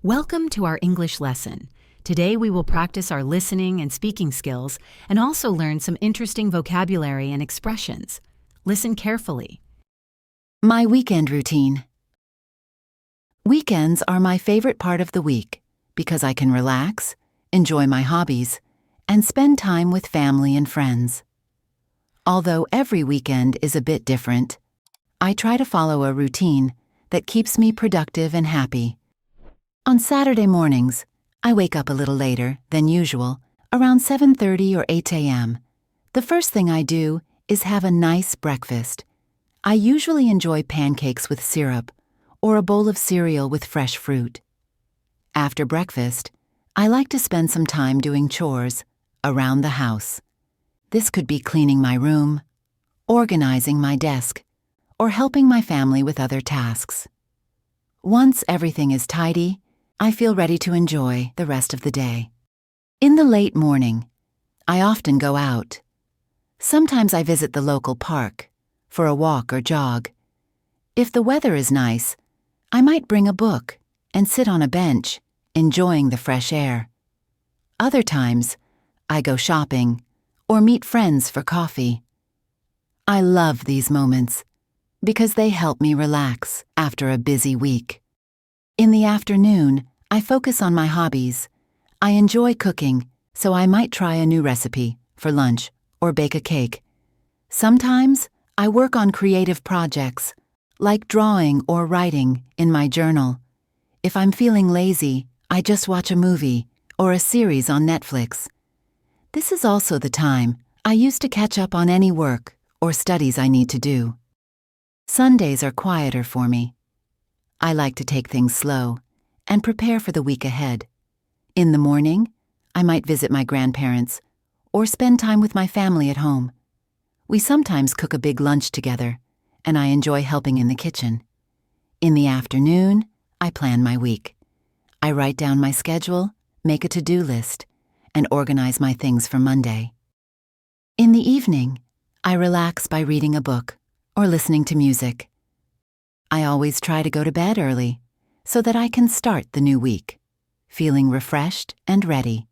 Welcome to our English lesson. Today we will practice our listening and speaking skills and also learn some interesting vocabulary and expressions. Listen carefully. My weekend routine. Weekends are my favorite part of the week because I can relax, enjoy my hobbies, and spend time with family and friends. Although every weekend is a bit different, I try to follow a routine that keeps me productive and happy. On Saturday mornings, I wake up a little later than usual, around 7:30 or 8 a.m. The first thing I do is have a nice breakfast. I usually enjoy pancakes with syrup or a bowl of cereal with fresh fruit. After breakfast, I like to spend some time doing chores around the house. This could be cleaning my room, organizing my desk, or helping my family with other tasks. Once everything is tidy, I feel ready to enjoy the rest of the day. In the late morning, I often go out. Sometimes I visit the local park for a walk or jog. If the weather is nice, I might bring a book and sit on a bench, enjoying the fresh air. Other times, I go shopping or meet friends for coffee. I love these moments because they help me relax after a busy week. In the afternoon, I focus on my hobbies. I enjoy cooking, so I might try a new recipe for lunch or bake a cake. Sometimes I work on creative projects, like drawing or writing in my journal. If I'm feeling lazy, I just watch a movie or a series on Netflix. This is also the time I use to catch up on any work or studies I need to do. Sundays are quieter for me. I like to take things slow and prepare for the week ahead. In the morning, I might visit my grandparents or spend time with my family at home. We sometimes cook a big lunch together, and I enjoy helping in the kitchen. In the afternoon, I plan my week. I write down my schedule, make a to-do list, and organize my things for Monday. In the evening, I relax by reading a book or listening to music. I always try to go to bed early so that I can start the new week, feeling refreshed and ready.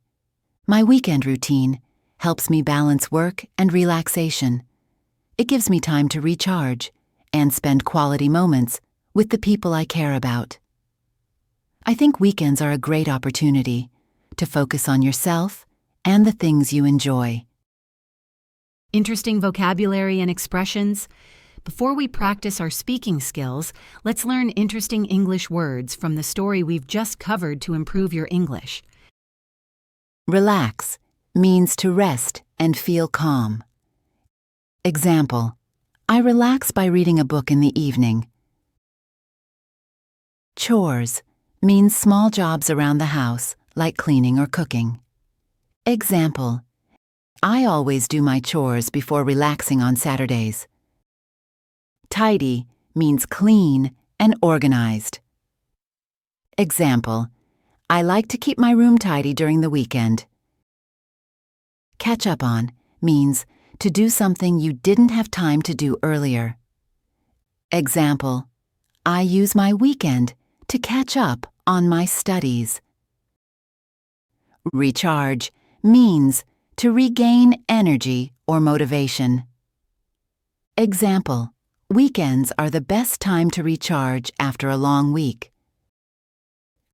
My weekend routine helps me balance work and relaxation. It gives me time to recharge and spend quality moments with the people I care about. I think weekends are a great opportunity to focus on yourself and the things you enjoy. Interesting vocabulary and expressions? Before we practice our speaking skills, let's learn interesting English words from the story we've just covered to improve your English. Relax means to rest and feel calm. Example: I relax by reading a book in the evening. Chores means small jobs around the house, like cleaning or cooking. Example: I always do my chores before relaxing on Saturdays. Tidy means clean and organized. Example: I like to keep my room tidy during the weekend. Catch up on means to do something you didn't have time to do earlier. Example: I use my weekend to catch up on my studies. Recharge means to regain energy or motivation. Example: weekends are the best time to recharge after a long week.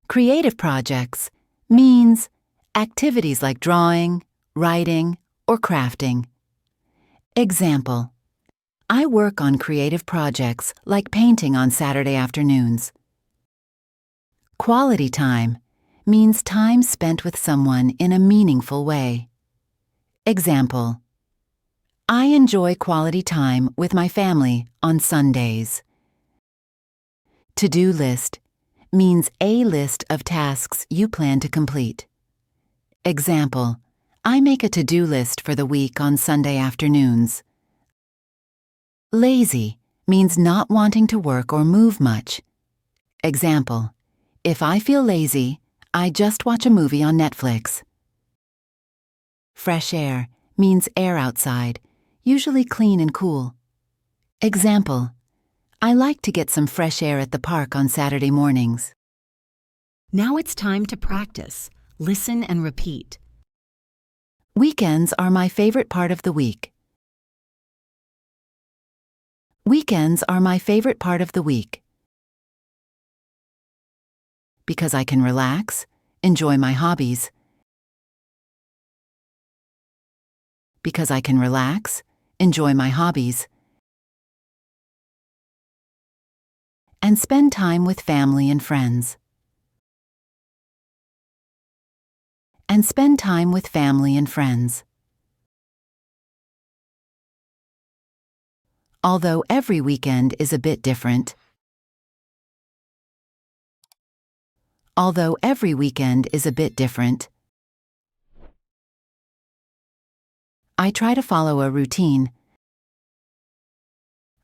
Creative projects means activities like drawing, writing, or crafting. Example: I work on creative projects like painting on Saturday afternoons. Quality time means time spent with someone in a meaningful way. Example: I enjoy quality time with my family on Sundays. To-do list means a list of tasks you plan to complete. Example: I make a to-do list for the week on Sunday afternoons. Lazy means not wanting to work or move much. Example: if I feel lazy, I just watch a movie on Netflix. Fresh air means air outside, usually clean and cool. Example: I like to get some fresh air at the park on Saturday mornings. Now it's time to practice. Listen and repeat. Weekends are my favorite part of the week. Weekends are my favorite part of the week. Because I can relax, enjoy my hobbies. Because I can relax, enjoy my hobbies. And spend time with family and friends. And spend time with family and friends. Although every weekend is a bit different. Although every weekend is a bit different. I try to follow a routine.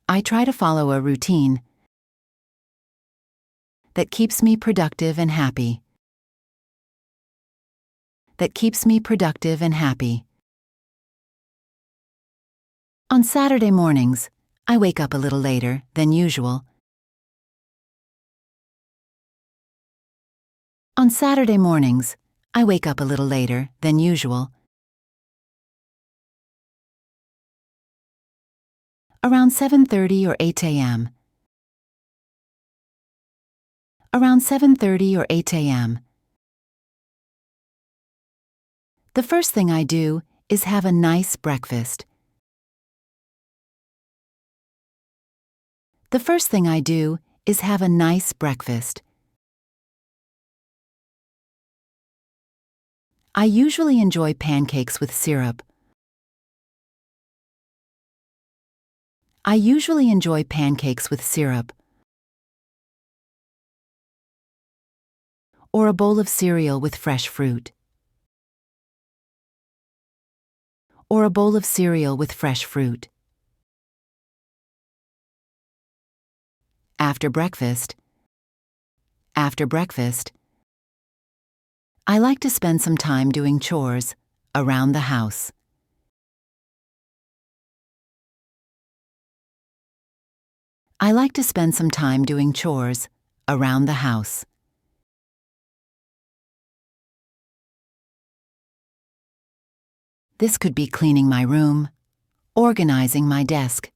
I try to follow a routine that keeps me productive and happy. That keeps me productive and happy. On Saturday mornings, I wake up a little later than usual. On Saturday mornings, I wake up a little later than usual. Around 7:30 or 8 a.m. Around 7:30 or 8 a.m. The first thing I do is have a nice breakfast. The first thing I do is have a nice breakfast. I usually enjoy pancakes with syrup. I usually enjoy pancakes with syrup. Or a bowl of cereal with fresh fruit. Or a bowl of cereal with fresh fruit. After breakfast, I like to spend some time doing chores around the house. I like to spend some time doing chores around the house. This could be cleaning my room, organizing my desk.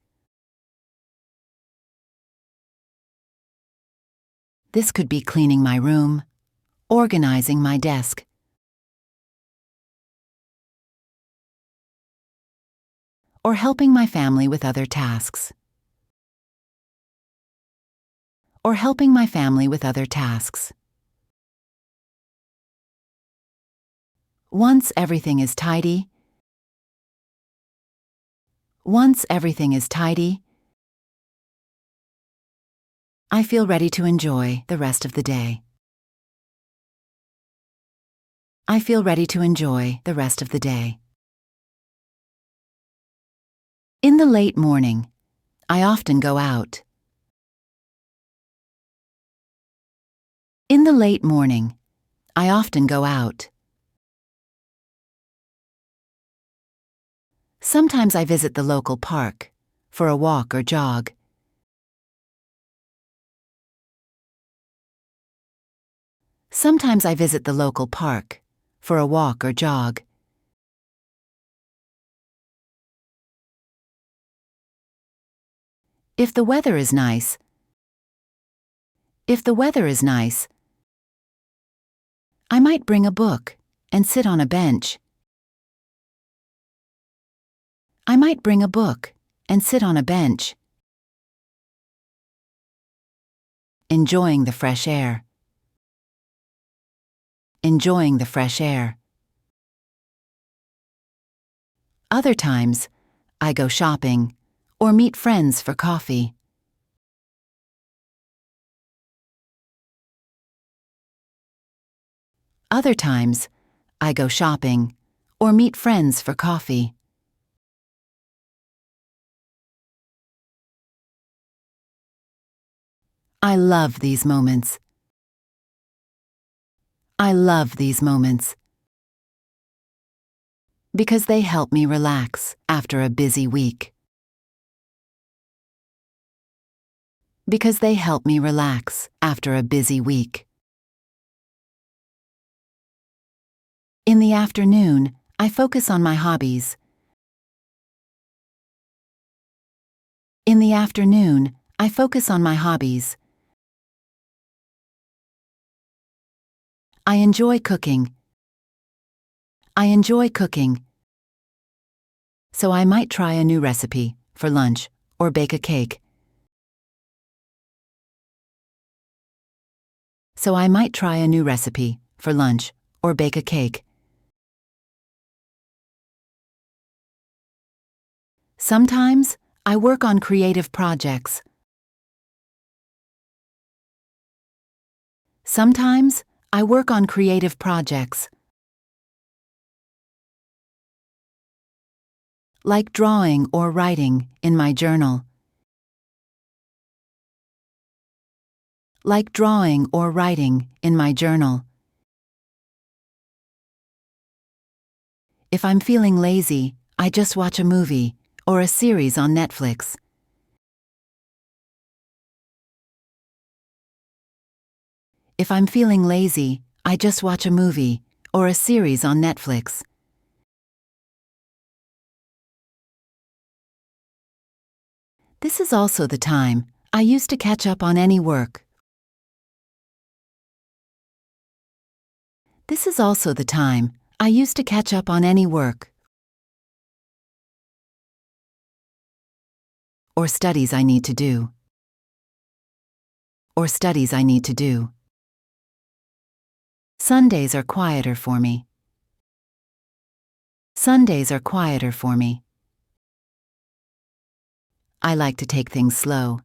This could be cleaning my room, organizing my desk. Or helping my family with other tasks. Or helping my family with other tasks. Once everything is tidy, I feel ready to enjoy the rest of the day. I feel ready to enjoy the rest of the day. In the late morning, I often go out. In the late morning, I often go out. Sometimes I visit the local park for a walk or jog. Sometimes I visit the local park for a walk or jog. If the weather is nice, I might bring a book and sit on a bench. I might bring a book and sit on a bench. Enjoying the fresh air. Enjoying the fresh air. Other times, I go shopping or meet friends for coffee. Other times, I go shopping or meet friends for coffee. I love these moments. I love these moments. Because they help me relax after a busy week. Because they help me relax after a busy week. the afternoon, I focus on my hobbies. In the afternoon, I focus on my hobbies. I enjoy cooking. I enjoy cooking. So I might try a new recipe for lunch or bake a cake. So I might try a new recipe for lunch or bake a cake. Sometimes I work on creative projects. Sometimes I work on creative projects. Like drawing or writing in my journal. Like drawing or writing in my journal. If I'm feeling lazy, I just watch a movie or a series on Netflix. If I'm feeling lazy, I just watch a movie or a series on Netflix. This is also the time I used to catch up on any work. This is also the time I used to catch up on any work or studies I need to do. Or studies I need to do. Sundays are quieter for me. Sundays are quieter for me. I like to take things slow.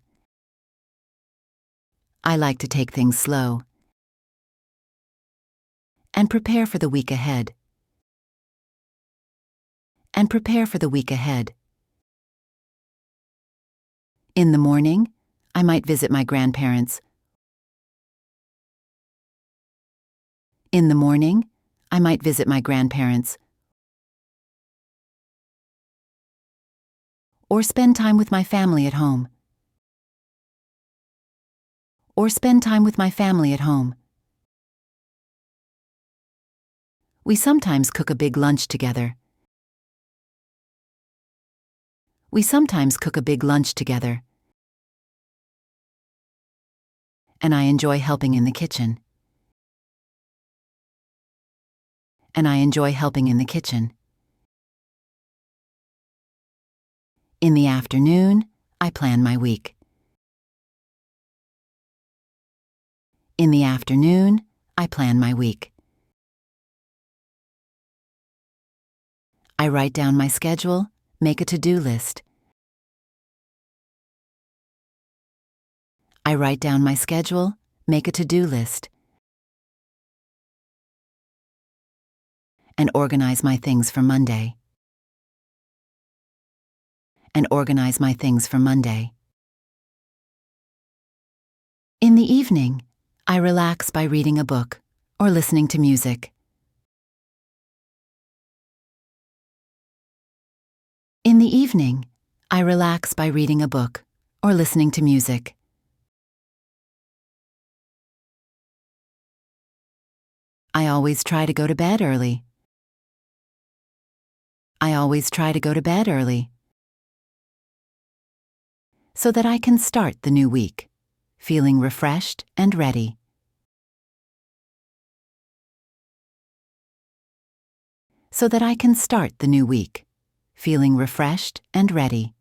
I like to take things slow. And prepare for the week ahead. And prepare for the week ahead. In the morning, I might visit my grandparents. In the morning, I might visit my grandparents. Or spend time with my family at home. Or spend time with my family at home. We sometimes cook a big lunch together. We sometimes cook a big lunch together. And I enjoy helping in the kitchen. And I enjoy helping in the kitchen. In the afternoon, I plan my week. In the afternoon, I plan my week. I write down my schedule, make a to-do list. I write down my schedule, make a to-do list. And organize my things for Monday. And organize my things for Monday. In the evening, I relax by reading a book or listening to music. In the evening, I relax by reading a book or listening to music. I always try to go to bed early. I always try to go to bed early. So that I can start the new week, feeling refreshed and ready. So that I can start the new week, feeling refreshed and ready.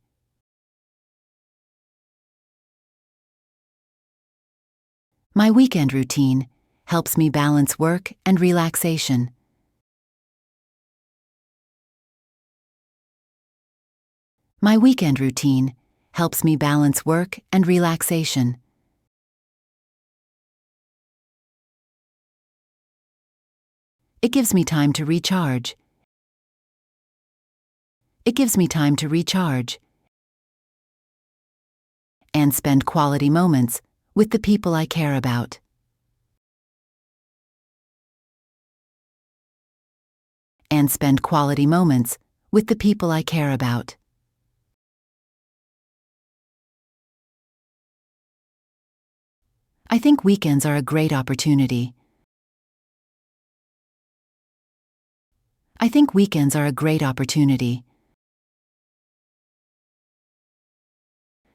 My weekend routine helps me balance work and relaxation. My weekend routine helps me balance work and relaxation. It gives me time to recharge. It gives me time to recharge. And spend quality moments with the people I care about. And spend quality moments with the people I care about. I think weekends are a great opportunity. I think weekends are a great opportunity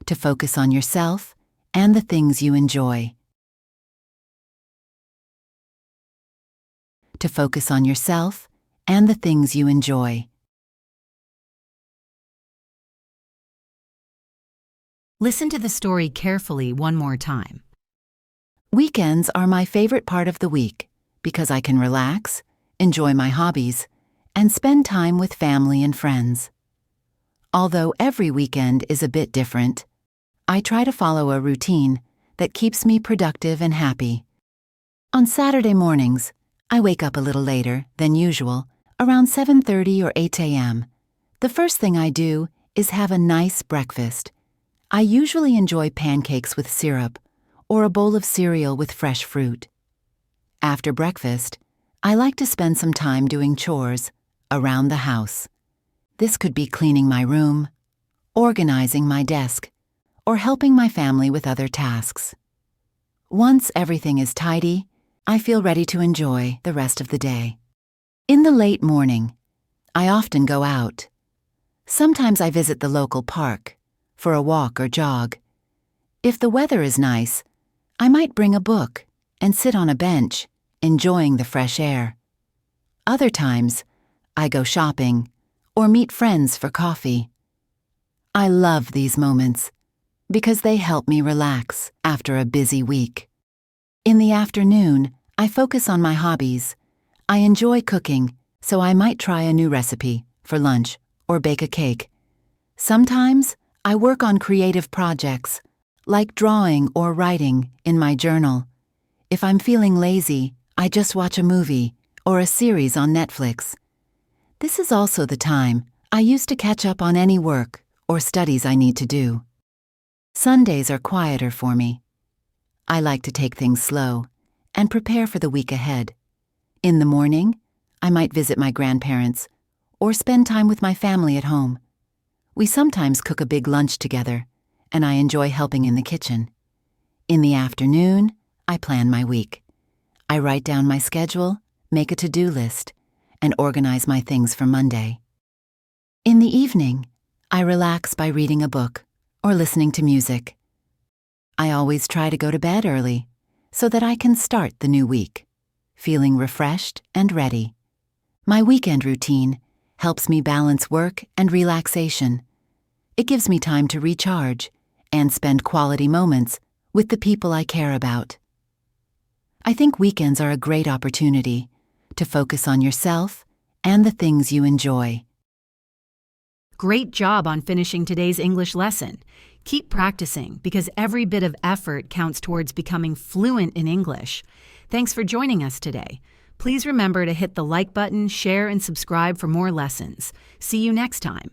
to focus on yourself and the things you enjoy. To focus on yourself and the things you enjoy. Listen to the story carefully one more time. Weekends are my favorite part of the week because I can relax, enjoy my hobbies, and spend time with family and friends. Although every weekend is a bit different, I try to follow a routine that keeps me productive and happy. On Saturday mornings, I wake up a little later than usual, around 7:30 or 8 a.m. The first thing I do is have a nice breakfast. I usually enjoy pancakes with syrup or a bowl of cereal with fresh fruit. After breakfast, I like to spend some time doing chores around the house. This could be cleaning my room, organizing my desk, or helping my family with other tasks. Once everything is tidy, I feel ready to enjoy the rest of the day. In the late morning, I often go out. Sometimes I visit the local park for a walk or jog. If the weather is nice, I might bring a book and sit on a bench, enjoying the fresh air. Other times, I go shopping or meet friends for coffee. I love these moments because they help me relax after a busy week. In the afternoon, I focus on my hobbies. I enjoy cooking, so I might try a new recipe for lunch or bake a cake. Sometimes I work on creative projects, like drawing or writing in my journal. If I'm feeling lazy, I just watch a movie or a series on Netflix. This is also the time I use to catch up on any work or studies I need to do. Sundays are quieter for me. I like to take things slow and prepare for the week ahead. In the morning, I might visit my grandparents or spend time with my family at home. We sometimes cook a big lunch together, and I enjoy helping in the kitchen. In the afternoon, I plan my week. I write down my schedule, make a to-do list, and organize my things for Monday. In the evening, I relax by reading a book or listening to music. I always try to go to bed early so that I can start the new week, feeling refreshed and ready. My weekend routine helps me balance work and relaxation. It gives me time to recharge and spend quality moments with the people I care about. I think weekends are a great opportunity to focus on yourself and the things you enjoy. Great job on finishing today's English lesson. Keep practicing because every bit of effort counts towards becoming fluent in English. Thanks for joining us today. Please remember to hit the like button, share, and subscribe for more lessons. See you next time.